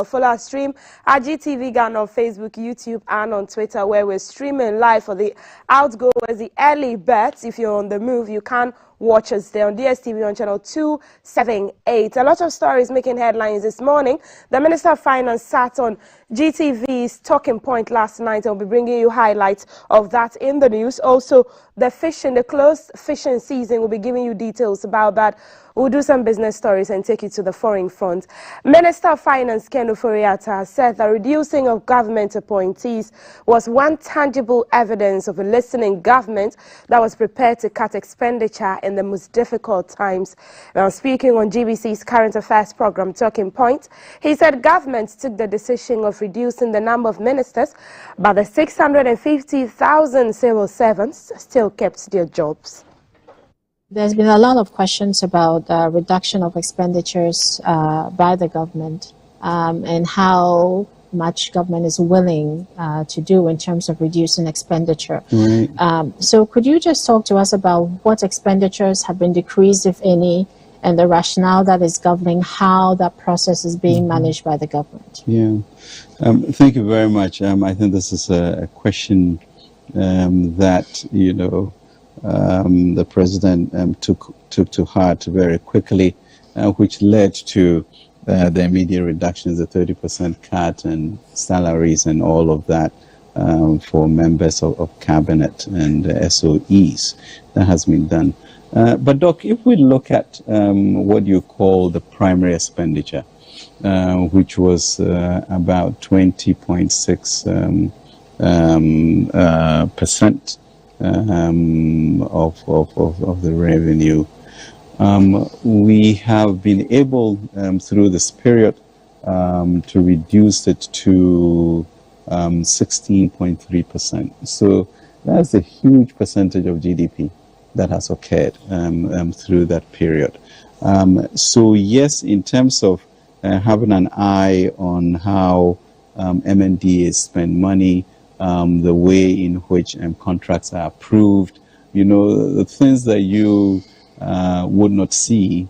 Follow our stream at GTV Ghana on Facebook, YouTube, and on Twitter, where we're streaming live for the outgoers, the early birds. If you're on the move, you can watch us there on DSTV on channel 278. A lot of stories making headlines this morning. The Minister of Finance sat on GTV's Talking Point last night. I'll be bringing you highlights of that in the news. Also, the closed fishing season, we'll be giving you details about that. We'll do some business stories and take you to the foreign front. Minister of Finance Ken Ofori-Atta said that reducing of government appointees was one tangible evidence of a listening government that was prepared to cut expenditure in the most difficult times. Now, speaking on GBC's current affairs program Talking Point, he said government took the decision of reducing the number of ministers, but the 650,000 civil servants still kept their jobs. There's been a lot of questions about reduction of expenditures by the government and how much government is willing to do in terms of reducing expenditure. Right. So could you just talk to us about what expenditures have been decreased, if any, and the rationale that is governing how that process is being managed by the government? Yeah. Thank you very much. I think this is a question that, you know, the president took to heart very quickly, which led to the immediate reductions, the 30% cut and salaries and all of that for members of cabinet and SOEs. That has been done. But Doc, if we look at what you call the primary expenditure, which was about 20.6 percent of the revenue. We have been able through this period to reduce it to 16.3%. So that's a huge percentage of GDP that has occurred through that period. So yes, in terms of having an eye on how MNDAs spend money, the way in which contracts are approved, you know, the things that you would not see,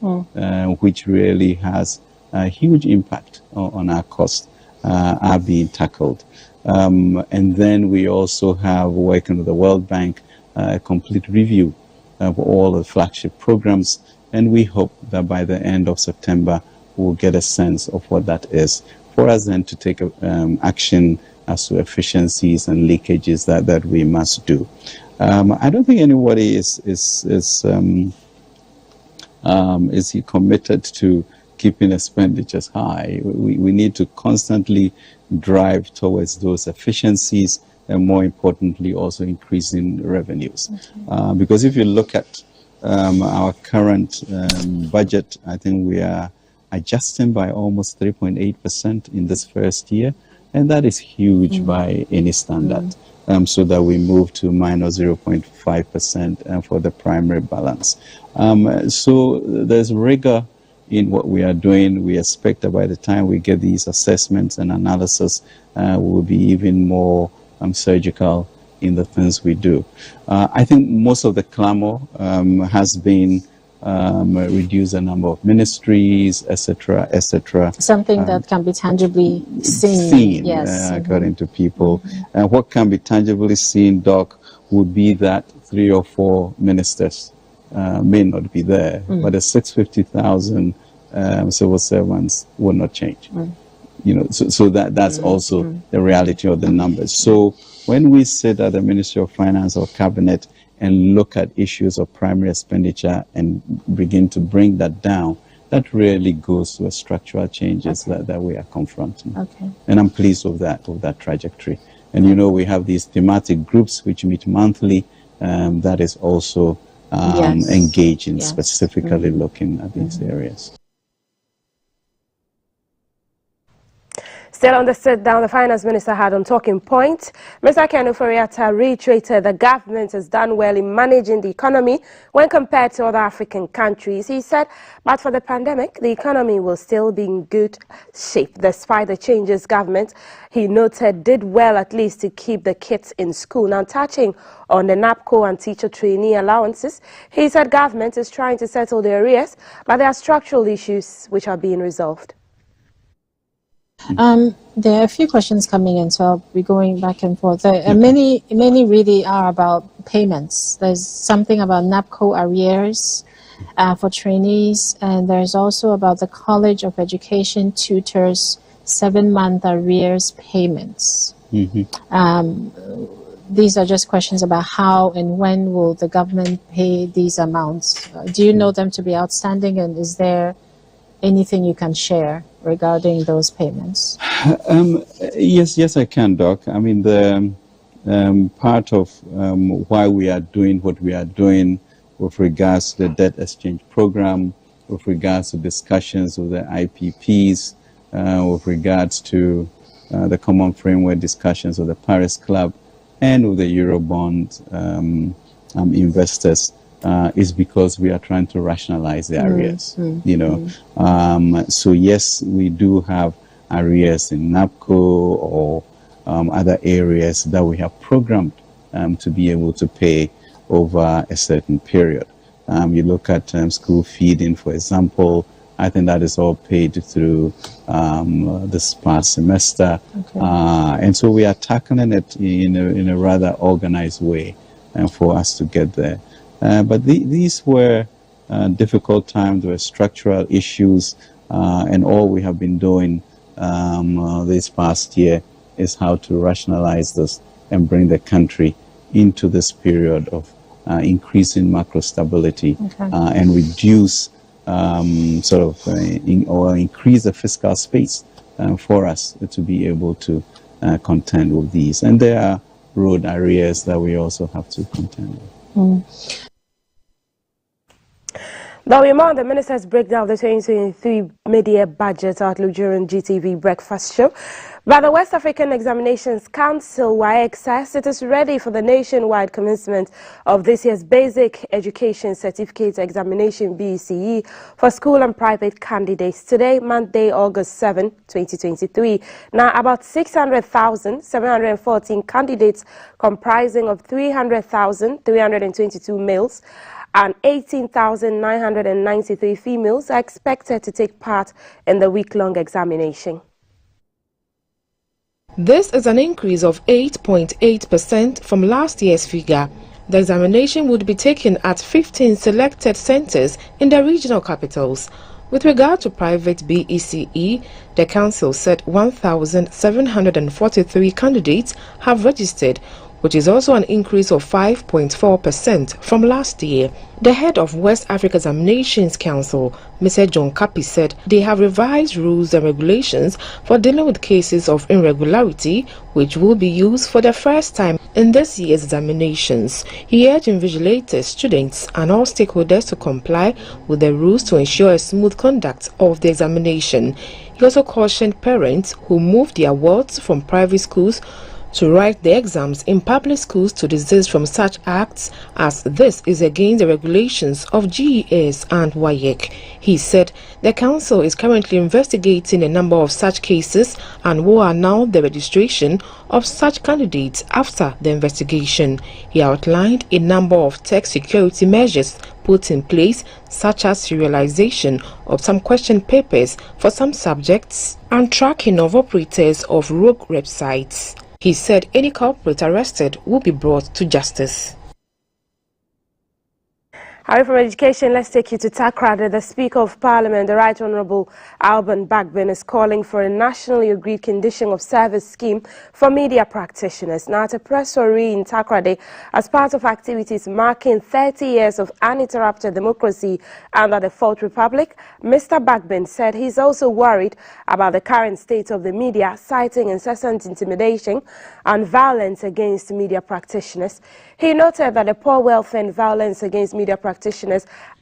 which really has a huge impact on our costs, are being tackled. And then we also have, working with the World Bank, a complete review of all the flagship programs, and we hope that by the end of September we'll get a sense of what that is, for us then to take action as to efficiencies and leakages that we must do. I don't think anybody is committed to keeping expenditures high. We need to constantly drive towards those efficiencies, and more importantly also increasing revenues. Okay. Because if you look at our current budget, I think we are adjusting by almost 3.8% in this first year. And that is huge by any standard, so that we move to minus 0.5% for the primary balance. So there's rigor in what we are doing. We expect that by the time we get these assessments and analysis, we'll be even more surgical in the things we do. I think most of the clamor has been reduce the number of ministries, etc., etc. Something that can be tangibly seen. Yes. According to people. And what can be tangibly seen, Doc, would be that 3 or 4 ministers may not be there, but the 650,000 civil servants will not change. You know, so that's also the reality of the numbers. So when we sit at the Ministry of Finance or Cabinet and look at issues of primary expenditure and begin to bring that down, that really goes to a structural changes that we are confronting. Okay. And I'm pleased with that trajectory. And you know, we have these thematic groups which meet monthly, that is also engaging, specifically looking at these areas. Still on the sit-down, the finance minister had on Talking Point. Mr. Ken Ofori-Atta reiterated the government has done well in managing the economy when compared to other African countries. He said, but for the pandemic, the economy will still be in good shape. Despite the changes, government, he noted, did well at least to keep the kids in school. Now, touching on the NAPCO and teacher trainee allowances, he said government is trying to settle the arrears, but there are structural issues which are being resolved. There are a few questions coming in, so I'll be going back and forth. Many really are about payments. There's something about NAPCO arrears for trainees, and there's also about the College of Education tutors 7-month arrears payments. These are just questions about how and when will the government pay these amounts. Do you know them to be outstanding, and is there anything you can share regarding those payments? Yes, I can, Doc. I mean, the part of why we are doing what we are doing with regards to the debt exchange program, with regards to discussions with the IPPs, with regards to the common framework discussions with the Paris Club and with the Eurobond investors, is because we are trying to rationalize the arrears. So yes, we do have arrears in NAPCO or other areas that we have programmed to be able to pay over a certain period. You look at school feeding, for example. I think that is all paid through this past semester. And so we are tackling it in a rather organized way for us to get there. But these were difficult times, there were structural issues, and all we have been doing this past year is how to rationalize this and bring the country into this period of increasing macro stability and reduce or increase the fiscal space for us to be able to contend with these. And there are road arrears that we also have to contend with. The ministers break down the 2023 mid-year budget outlook during GTV breakfast show. By the West African Examinations Council, WAEC, says it is ready for the nationwide commencement of this year's Basic Education Certificate Examination BECE for school and private candidates today, Monday, August 7, 2023. Now, about 600,714 candidates comprising of 300,322 males and 18,993 females are expected to take part in the week-long examination. This is an increase of 8.8% from last year's figure. The examination would be taken at 15 selected centers in the regional capitals. With regard to private BECE, the council said 1,743 candidates have registered, which is also an increase of 5.4% from last year. The head of West Africa Examinations Council, Mr. John Kapi, said they have revised rules and regulations for dealing with cases of irregularity, which will be used for the first time in this year's examinations. He urged invigilators, students, and all stakeholders to comply with the rules to ensure a smooth conduct of the examination. He also cautioned parents who move their wards from private schools to write the exams in public schools to desist from such acts, as this is against the regulations of GES and WAEC. He said the council is currently investigating a number of such cases and will announce the registration of such candidates after the investigation. He outlined a number of tech security measures put in place, such as serialization of some question papers for some subjects and tracking of operators of rogue websites. He said any culprit arrested will be brought to justice. Away from education, let's take you to Takrady. The Speaker of Parliament, the Right Honourable Alban Bagbin, is calling for a nationally agreed condition of service scheme for media practitioners. Now, at a pressory in Takrady, as part of activities marking 30 years of uninterrupted democracy under the Fourth Republic, Mr. Bagbin said he's also worried about the current state of the media, citing incessant intimidation and violence against media practitioners. He noted that the poor welfare and violence against media practitioners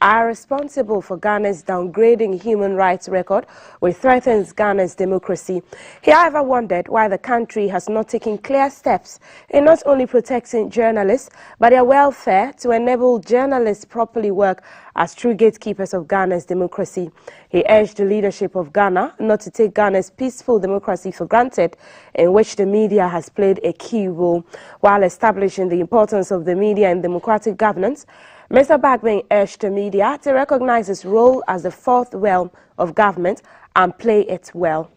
are responsible for Ghana's downgrading human rights record, which threatens Ghana's democracy. He, however, wondered why the country has not taken clear steps in not only protecting journalists, but their welfare to enable journalists properly work as true gatekeepers of Ghana's democracy. He urged the leadership of Ghana not to take Ghana's peaceful democracy for granted, in which the media has played a key role. While establishing the importance of the media in democratic governance, Mr. Bagbin urged the media to recognize its role as the fourth realm of government and play it well.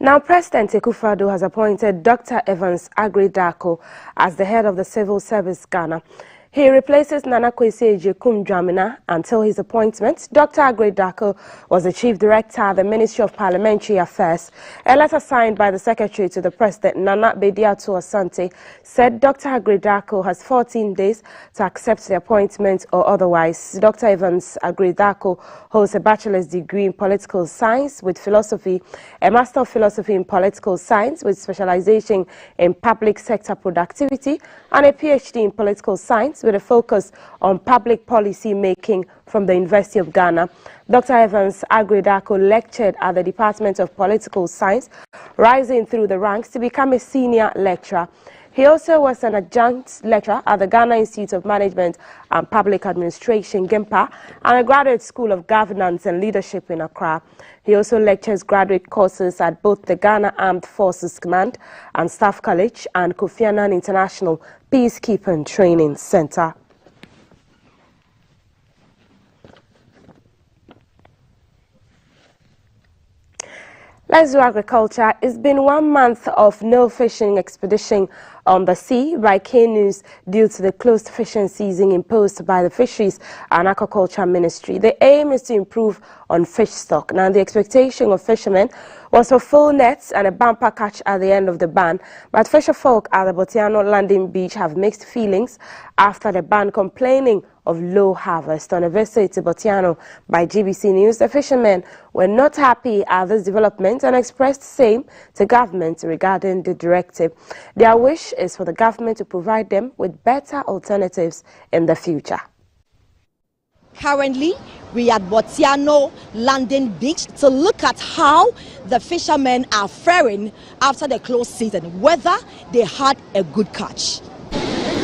Now, President Akufo-Addo has appointed Dr. Evans Darko as the head of the Civil Service Ghana. He replaces Nana Kwesi Ejekun-Dramina until his appointment. Dr. Darko was the Chief Director at the Ministry of Parliamentary Affairs. A letter signed by the Secretary to the President, Nana Bediato Asante, said Dr. Darko has 14 days to accept the appointment or otherwise. Dr. Evans Darko holds a bachelor's degree in political science with philosophy, a master of philosophy in political science with specialization in public sector productivity, and a PhD in political science with a focus on public policy making from the University of Ghana. Dr. Evans Darko lectured at the Department of Political Science, rising through the ranks to become a senior lecturer. He also was an adjunct lecturer at the Ghana Institute of Management and Public Administration, GIMPA, and a graduate school of governance and leadership in Accra. He also lectures graduate courses at both the Ghana Armed Forces Command and Staff College and Kofi Annan International Peacekeeping Training Center. Let's do agriculture. It's been 1 month of no fishing expedition on the sea by canoes due to the closed fishing season imposed by the Fisheries and Aquaculture Ministry. The aim is to improve on fish stock. Now, the expectation of fishermen was for full nets and a bumper catch at the end of the ban, but fisherfolk at the Botiano landing beach have mixed feelings after the ban, complaining of low harvest. On a visit to Botiano by GBC News, the fishermen were not happy at this development and expressed same to government regarding the directive. Their wish is for the government to provide them with better alternatives in the future. Currently, we are at Botiano Landing Beach to look at how the fishermen are faring after the closed season, whether they had a good catch.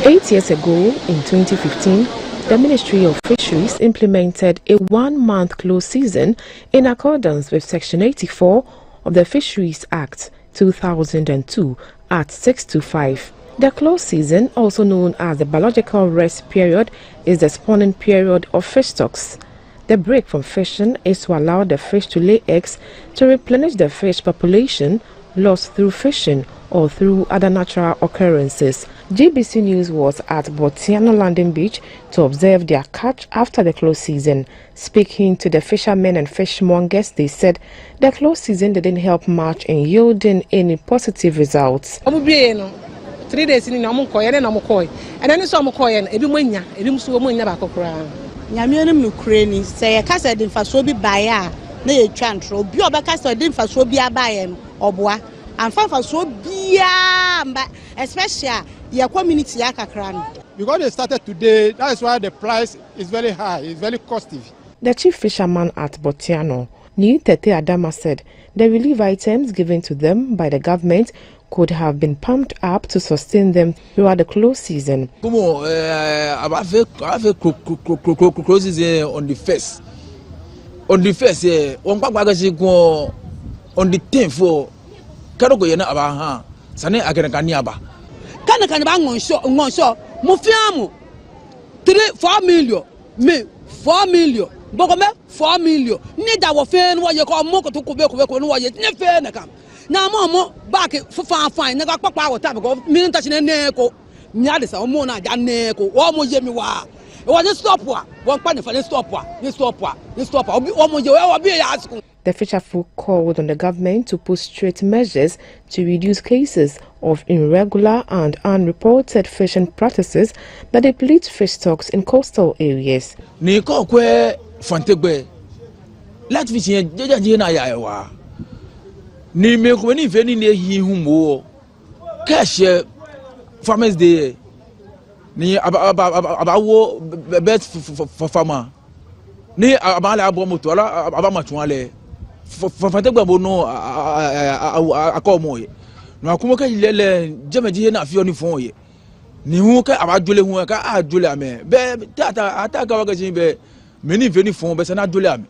8 years ago, in 2015, the Ministry of Fisheries implemented a 1-month closed season in accordance with Section 84 of the Fisheries Act 2002 at 625. The closed season, also known as the biological rest period, is the spawning period of fish stocks. The break from fishing is to allow the fish to lay eggs to replenish the fish population lost through fishing or through other natural occurrences. GBC News was at Botiano Landing Beach to observe their catch after the closed season. Speaking to the fishermen and fishmongers, they said the closed season didn't help much in yielding any positive results. 3 days in Namukoy and Namukoy, and then some Mokoy and Ebumunya, Ebumsuamunya Bakokra. Yamian Ukraine say a casa didn't for so be by nay chantro, Biobacasa didn't for so be a buy or bois, and for so be especially your community Yakakran. Because they started today, that is why the price is very high, it's very costly. The chief fisherman at Botiano, Ni Tete Adama, said the relief items given to them by the government could have been pumped up to sustain them throughout the close season. Close season on the first. On the first, on the 10th for Karogoyana Abaha, Sane Aganakaniaba. Kanakan show, Mufiamu 4 million, me 4 million, Bogome 4 million. Nida wa fen what you call Moko to Quebec, what you never come. Now, Momo back for fine, never pop our time ago, meaning touching a neco, Nyadis or Mona, Janeco, almost Yemiwa. It was a stopper, one penny for the stopper, almost your be asking. The fisherfolk called on the government to put strict measures to reduce cases of irregular and unreported fishing practices that deplete fish stocks in coastal areas. Nico que Fontegbe, let fish in Jajayawa. Ni me kweni veni ne hi humo cash farmers day ni abawo best for farmer ni abala abo moto ala abamatuale fantegba bono akomo ye no akumo ka lele jemeji na afi oni fon ye ni hu ka abajole hu ka ajole ame be tata ataka wagaji be meni veni fon be sana ajole ame.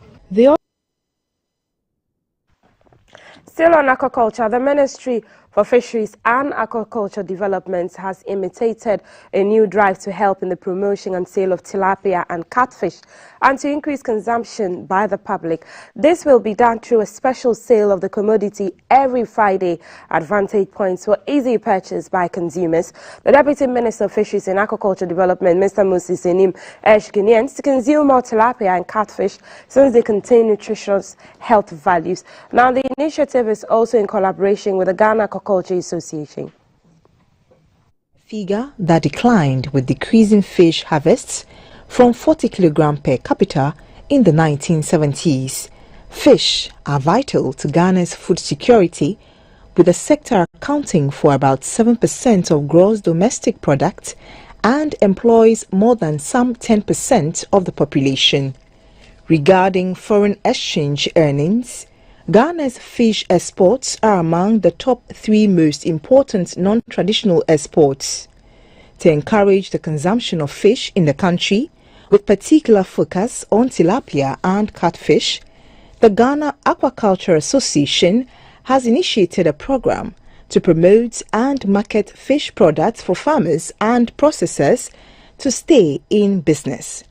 Still on aquaculture, the Ministry for Fisheries and Aquaculture Development has imitated a new drive to help in the promotion and sale of tilapia and catfish and to increase consumption by the public. This will be done through a special sale of the commodity every Friday at vantage points for easy purchase by consumers. The Deputy Minister of Fisheries and Aquaculture Development, Mr. Moses Enim, urged Guineans to consume more tilapia and catfish since they contain nutritious health values. Now, the initiative is also in collaboration with the Ghana Aquaculture Association. Figure that declined with decreasing fish harvests from 40 kg per capita in the 1970s. Fish are vital to Ghana's food security, with the sector accounting for about 7% of gross domestic product and employs more than some 10% of the population. Regarding foreign exchange earnings, Ghana's fish exports are among the top 3 most important non-traditional exports. To encourage the consumption of fish in the country, with particular focus on tilapia and catfish, the Ghana Aquaculture Association has initiated a program to promote and market fish products for farmers and processors to stay in business.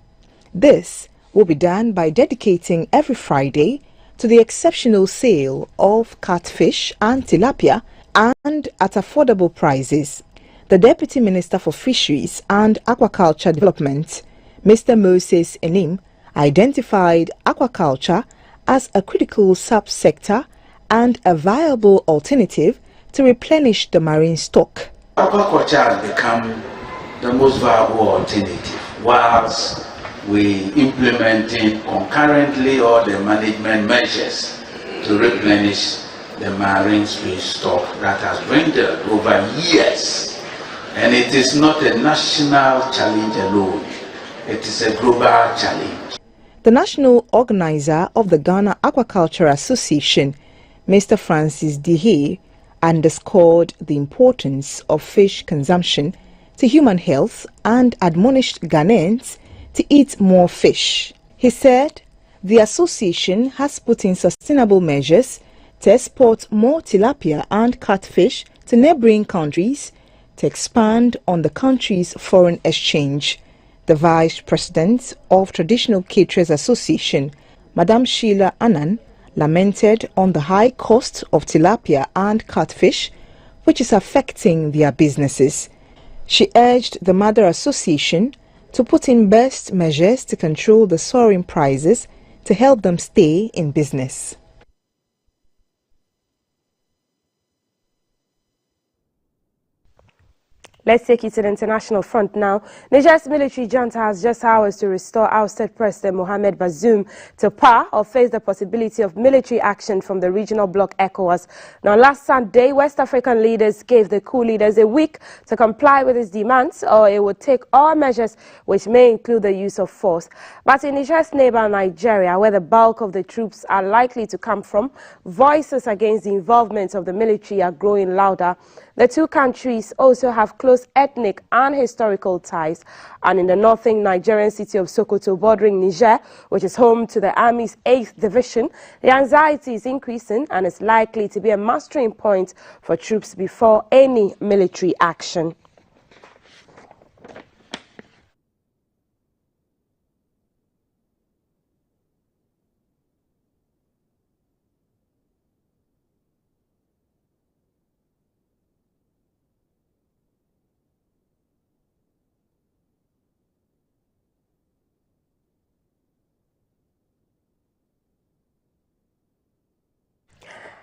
This will be done by dedicating every Friday to the exceptional sale of catfish and tilapia and at affordable prices. The Deputy Minister for Fisheries and Aquaculture Development, Mr. Moses Enim, identified aquaculture as a critical subsector and a viable alternative to replenish the marine stock. Aquaculture has become the most viable alternative whilst we implementing concurrently all the management measures to replenish the marine fish stock that has dwindled over years. And it is not a national challenge alone, it is a global challenge. The national organizer of the Ghana Aquaculture Association, Mr. Francis Dihe, underscored the importance of fish consumption to human health and admonished Ghanaians to eat more fish. He said the association has put in sustainable measures to export more tilapia and catfish to neighboring countries to expand on the country's foreign exchange. The Vice President of Traditional Caterers Association, Madam Sheila Annan, lamented on the high cost of tilapia and catfish, which is affecting their businesses. She urged the Mother Association to put in best measures to control the soaring prices to help them stay in business. Let's take you to the international front now. Niger's military junta has just hours to restore ousted President Mohamed Bazoum to power or face the possibility of military action from the regional bloc ECOWAS. Now, last Sunday, West African leaders gave the coup leaders a week to comply with his demands, or it would take all measures which may include the use of force. But in Niger's neighbor Nigeria, where the bulk of the troops are likely to come from, voices against the involvement of the military are growing louder. The two countries also have close ethnic and historical ties, and in the northern Nigerian city of Sokoto, bordering Niger, which is home to the Army's 8th Division, the anxiety is increasing and is likely to be a mustering point for troops before any military action.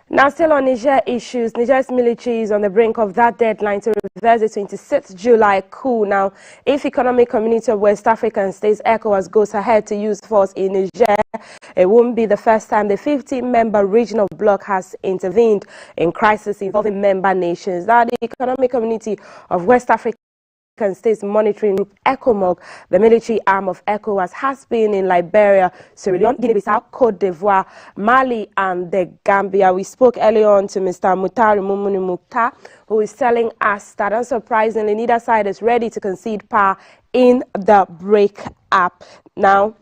Now, still on Niger issues, Niger's military is on the brink of that deadline to reverse the 26th July coup. Now, if Economic Community of West African States, ECOWAS, goes ahead to use force in Niger, it won't be the first time the 15-member regional bloc has intervened in crisis involving member nations. Now, the Economic Community of West African States Monitoring Group, ECOMOG, the military arm of ECOWAS, has been in Liberia, Sierra Leone, Guinea-Bissau, Cote d'Ivoire, Mali and the Gambia. We spoke earlier on to Mr. Mutari Mumuni Mukta, who is telling us that unsurprisingly neither side is ready to concede power in the break-up. Now,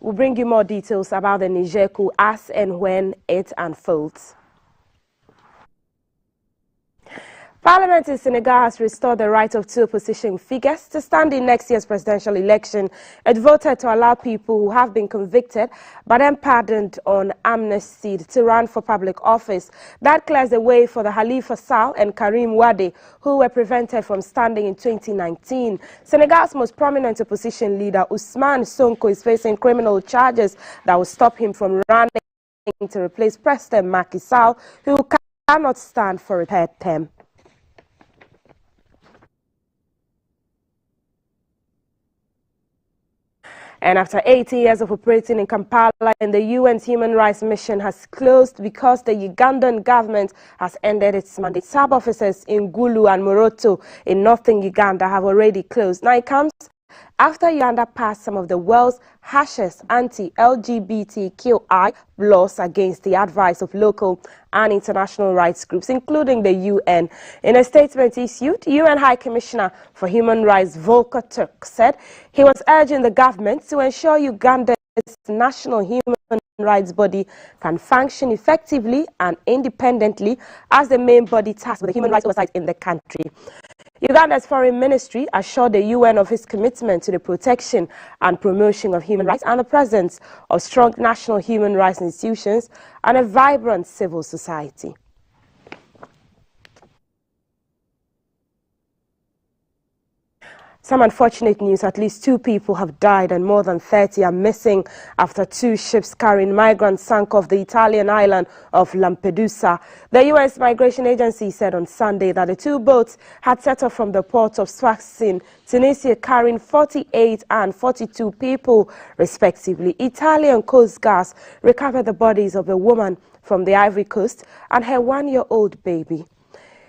we'll bring you more details about the Niger coup as and when it unfolds. Parliament in Senegal has restored the right of two opposition figures to stand in next year's presidential election. It voted to allow people who have been convicted but then pardoned on amnesty to run for public office. That clears the way for the Halifa Sall and Karim Wade, who were prevented from standing in 2019. Senegal's most prominent opposition leader, Ousmane Sonko, is facing criminal charges that will stop him from running to replace President Macky Sall, who cannot stand for a third term. And after 80 years of operating in Kampala, and the UN's Human Rights Mission has closed because the Ugandan government has ended its mandate. Sub-offices in Gulu and Moroto in northern Uganda have already closed. Now it comes after Uganda passed some of the world's harshest anti-LGBTQI laws against the advice of local and international rights groups, including the UN. In a statement issued, UN High Commissioner for Human Rights Volker Turk said he was urging the government to ensure Uganda's national human rights body can function effectively and independently as the main body tasked with the human rights oversight in the country. Uganda's foreign ministry assured the UN of its commitment to the protection and promotion of human rights and the presence of strong national human rights institutions and a vibrant civil society. Some unfortunate news: at least 2 people have died and more than 30 are missing after 2 ships carrying migrants sank off the Italian island of Lampedusa. The U.S. Migration Agency said on Sunday that the 2 boats had set off from the port of Sfax in Tunisia carrying 48 and 42 people, respectively. Italian Coast Guard recovered the bodies of a woman from the Ivory Coast and her 1-year-old baby.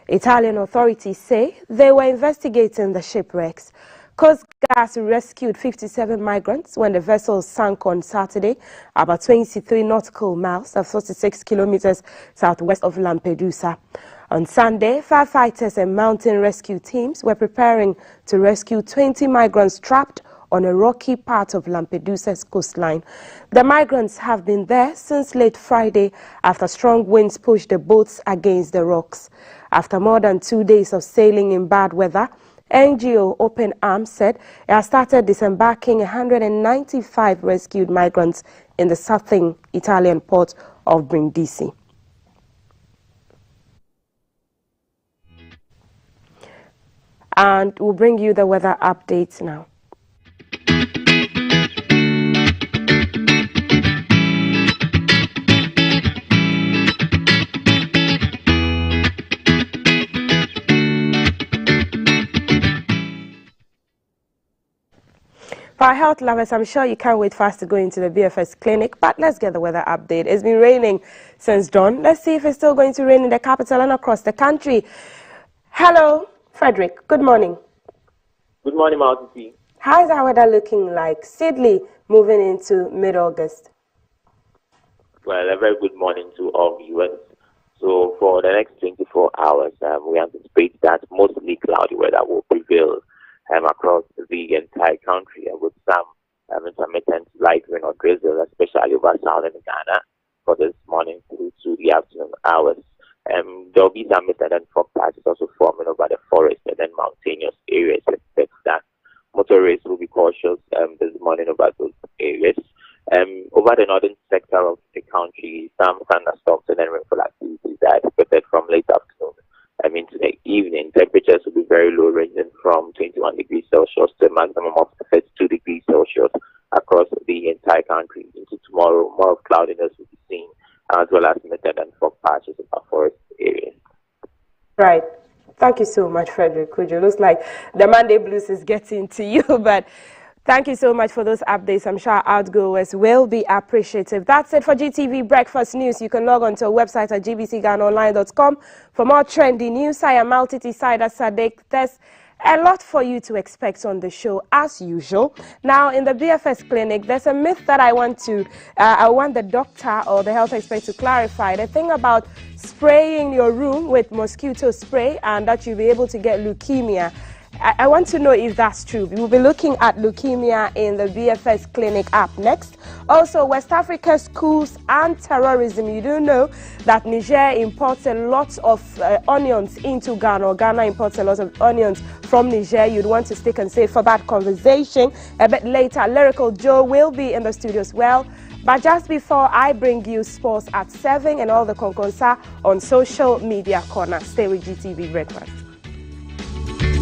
Italian authorities say they were investigating the shipwrecks. Coast Guard rescued 57 migrants when the vessel sank on Saturday, about 23 nautical miles, 46 kilometers southwest of Lampedusa. On Sunday, firefighters and mountain rescue teams were preparing to rescue 20 migrants trapped on a rocky part of Lampedusa's coastline. The migrants have been there since late Friday after strong winds pushed the boats against the rocks. After more than 2 days of sailing in bad weather, NGO Open Arms said it has started disembarking 195 rescued migrants in the southern Italian port of Brindisi. And we'll bring you the weather updates now. For our health lovers, I'm sure you can't wait for us to go into the BFS clinic, but let's get the weather update. It's been raining since dawn. Let's see if it's still going to rain in the capital and across the country. Hello, Frederick. Good morning. Good morning, Malti. How is our weather looking like? Sidley, moving into mid-August. Well, a very good morning to all viewers. So for the next 24 hours, we anticipate that mostly cloudy weather will prevail across the entire country, with some intermittent light rain or drizzle, especially over southern Ghana for this morning through to the afternoon hours. There will be some intermittent fog patches also forming over the forest and then mountainous areas. Expect that motorists will be cautious this morning over those areas. Over the northern sector of the country, some thunderstorms and then rainfall activities are expected from late afternoon into the evening. Temperatures will be very low, ranging from 21 degrees Celsius to a maximum of 32 degrees Celsius across the entire country. Into tomorrow, more of cloudiness will be seen, as well as intermittent fog patches in our forest areas. Right. Thank you so much, Frederick Kujo. Looks like the Monday blues is getting to you, but thank you so much for those updates. I'm sure outgoers will be appreciative. That's it for GTV Breakfast News. You can log on to our website at gbcghanaonline.com for more trendy news. I am Maltiti Saida Sadek. There's a lot for you to expect on the show, as usual. Now, in the BFS clinic, there's a myth that I want the doctor or the health expert to clarify. The thing about spraying your room with mosquito spray and that you'll be able to get leukemia. I want to know if that's true. We will be looking at leukemia in the BFS clinic app next. Also, West Africa schools and terrorism. You do know that Niger imports a lot of onions into Ghana, or Ghana imports a lot of onions from Niger. You'd want to stick and stay for that conversation. A bit later, Lyrical Joe will be in the studio as well. But just before I bring you sports at 7 and all the conconsa on social media corner. Stay with GTV Breakfast.